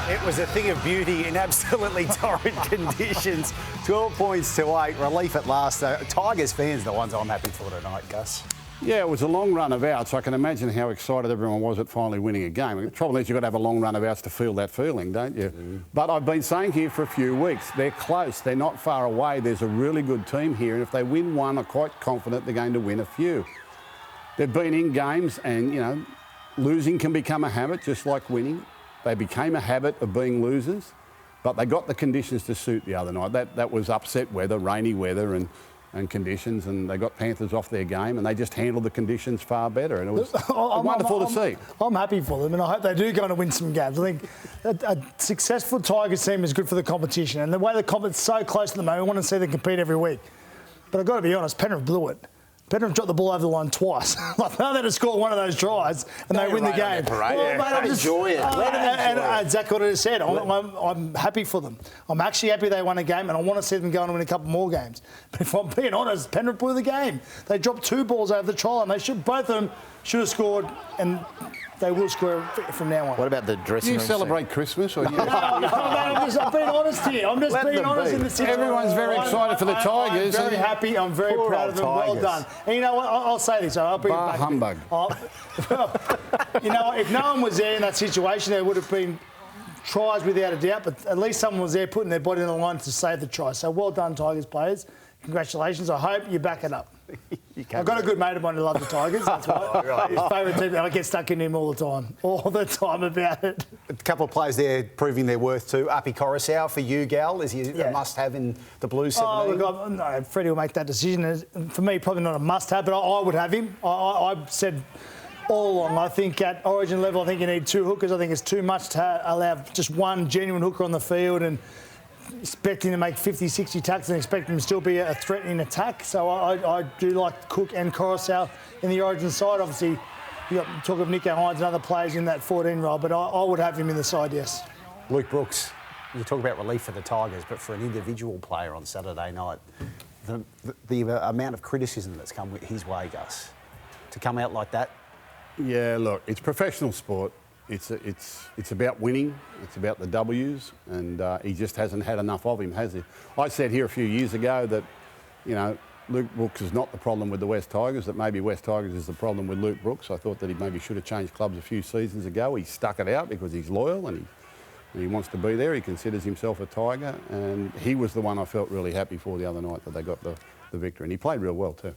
It was a thing of beauty in absolutely torrid conditions. 12 points to 8. Relief at last. Tigers fans are the ones I'm happy for tonight, Gus. Yeah, it was a long run of outs. I can imagine how excited everyone was at finally winning a game. The trouble is you've got to have a long run of outs to feel that feeling, don't you? Mm. But I've been saying here for a few weeks, they're close. They're not far away. There's a really good team here. And if they win one, I'm quite confident they're going to win a few. They've been in games and, you know, losing can become a habit, just like winning. They became a habit of being losers, but they got the conditions to suit the other night. That was upset weather, rainy weather and conditions, and they got Panthers off their game, and they just handled the conditions far better, and it was wonderful to see. I'm happy for them, and I hope they do go on to win some games. I think a successful Tigers team is good for the competition, and the way the competition's so close at the moment, I want to see them compete every week. But I've got to be honest, Penrith blew it. Penrith dropped the ball over the line twice. Like, they had to score one of those tries and they win the game. Enjoy it. Exactly what I just said. I'm happy for them. I'm actually happy they won a game, and I want to see them go on and win a couple more games. But if I'm being honest, Penrith blew the game. They dropped 2 balls over the try line. Both of them should have scored, and they will score from now on. What about the dressing room? Do you celebrate Christmas? Or you... I'm being honest here. I'm just being honest in the situation. Everyone's very excited for the Tigers. I'm very happy. I'm very proud of them. Well done. And you know what? I'll say this. I'll bring it back. Humbug. You know, if no one was there in that situation, there would have been tries without a doubt, but at least someone was there putting their body on the line to save the try. So well done, Tigers players. Congratulations. I hope you back it up. I've got a good mate of mine who loves the Tigers. That's right. His favourite team. I get stuck in him all the time about it. A couple of players there proving their worth too. Api Coruscant for you, Gal, is he a must-have in the Blues 17? No, Freddie will make that decision. For me, probably not a must-have, but I would have him. I've said all along, I think at Origin level, I think you need 2 hookers. I think it's too much to allow just one genuine hooker on the field and expecting to make 50, 60 tucks and expect him to still be a threat in attack. So I do like Cook and Coruscant in the Origin side. Obviously, you got talk of Nico Hines and other players in that 14 role, but I would have him in the side, yes. Luke Brooks, you talk about relief for the Tigers, but for an individual player on Saturday night, the amount of criticism that's come his way, Gus, to come out like that. Yeah, look, it's professional sport. It's about winning. It's about the W's, and he just hasn't had enough of him, has he? I said here a few years ago that, you know, Luke Brooks is not the problem with the West Tigers, that maybe West Tigers is the problem with Luke Brooks. I thought that he maybe should have changed clubs a few seasons ago. He stuck it out because he's loyal and he wants to be there. He considers himself a Tiger, and he was the one I felt really happy for the other night that they got the victory, and he played real well too.